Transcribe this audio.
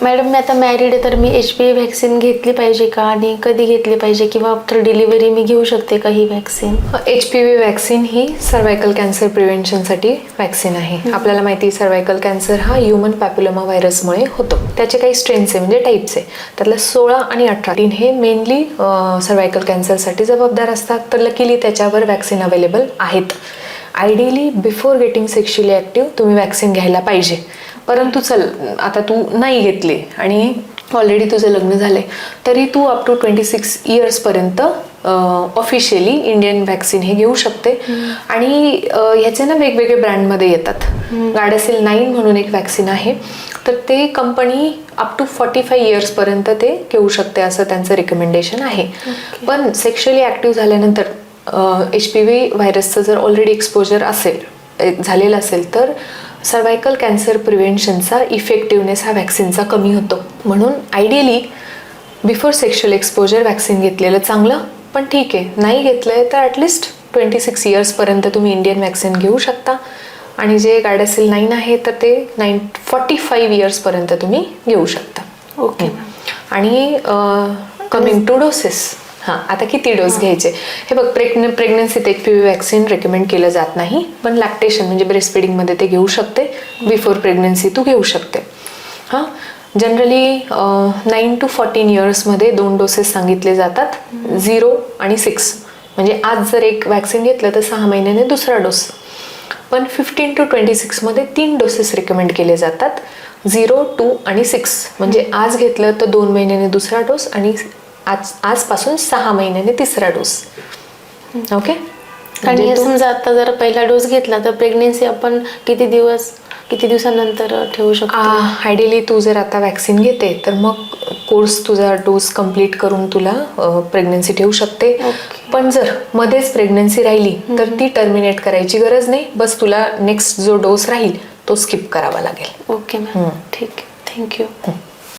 Madam मी आता married आहे तर मी HPV व्हॅक्सिन घेतली पाहिजे का आणि कधी घेतली पाहिजे किंवा आफ्टर डिलिव्हरी मी घेऊ शकते का ही व्हॅक्सिन? HPV व्हॅक्सिन ही सर्वायकल कॅन्सर प्रिव्हेन्शनसाठी व्हॅक्सिन आहे. आपल्याला माहिती आहे सर्वायकल कॅन्सर हा ह्युमन पॅपिलोमा व्हायरसमुळे होतो. त्याचे काही स्ट्रेन्स आहे म्हणजे टाईप्स आहे. त्यातल्या 16 आणि 18 हे मेनली सर्वायकल कॅन्सरसाठी जबाबदार असतात. तर लकीली त्याच्यावर व्हॅक्सिन अवेलेबल आहेत. Ideally before getting sexually active तुम्ही व्हॅक्सिन घ्यायला पाहिजे. परंतु चल आता तू नाही घेतली आणि ऑलरेडी तुझं लग्न झालंय तरी तू अप टू 26 इयर्सपर्यंत ऑफिशियली इंडियन व्हॅक्सिन हे घेऊ शकते. आणि ह्याचे ना वेगवेगळे ब्रँडमध्ये येतात. गार्डासिल 9 म्हणून एक व्हॅक्सिन आहे. तर ते कंपनी अप टू 45 इयर्सपर्यंत ते घेऊ शकते असं त्यांचं रिकमेंडेशन आहे. पण सेक्शुअली ॲक्टिव्ह झाल्यानंतर HPV व्हायरसचं जर ऑलरेडी एक्सपोजर झालेलं असेल तर सर्वायकल कॅन्सर प्रिव्हेन्शनचा इफेक्टिव्हनेस हा व्हॅक्सिनचा कमी होतो. म्हणून ideally before sexual exposure vaccine घेतलेलं चांगलं. पण ठीक आहे, नाही घेतलंय तर ॲटलिस्ट 26 इयर्सपर्यंत तुम्ही इंडियन व्हॅक्सिन घेऊ शकता. आणि जे गार्डासिल 9 आहे तर ते 45 इयर्सपर्यंत तुम्ही घेऊ शकता. ओके. आणि कमिंग टू डोसेस, आता किती डोस घ्यायचे हे बघ. प्रेग्नन्सीत HPV व्हॅक्सिन रेकमेंड केलं जात नाही. पण लॅक्टेशन म्हणजे ब्रेस्ट फिडिंगमध्ये ते घेऊ शकते. बिफोर प्रेग्नन्सी तू घेऊ शकते. जनरली 9 to 14 इयर्समध्ये 2 डोसेस सांगितले जातात. 0 आणि 6 म्हणजे आज जर एक व्हॅक्सिन घेतलं तर 6 महिन्याने दुसरा डोस. पण 15 to 26 मध्ये 3 डोसेस रिकमेंड केले जातात. 0, 2 आणि 6 म्हणजे आज घेतलं तर 2 महिन्याने दुसरा डोस आणि आजपासून 6 महिन्याने तिसरा डोस. ओके. आणि समजा आता जर पहिला डोस घेतला तर प्रेग्नेन्सी आपण किती दिवसानंतर ठेवू शकतो? आयडियली तू जर आता व्हॅक्सिन घेते तर मग कोर्स तुझा डोस कंप्लीट करून तुला प्रेग्नन्सी ठेवू शकते. पण जर मध्येच प्रेग्नन्सी राहिली तर ती टर्मिनेट करायची गरज नाही. बस तुला नेक्स्ट जो डोस राहील तो स्किप करावा लागेल. ओके मॅम, ठीक आहे. थँक्यू.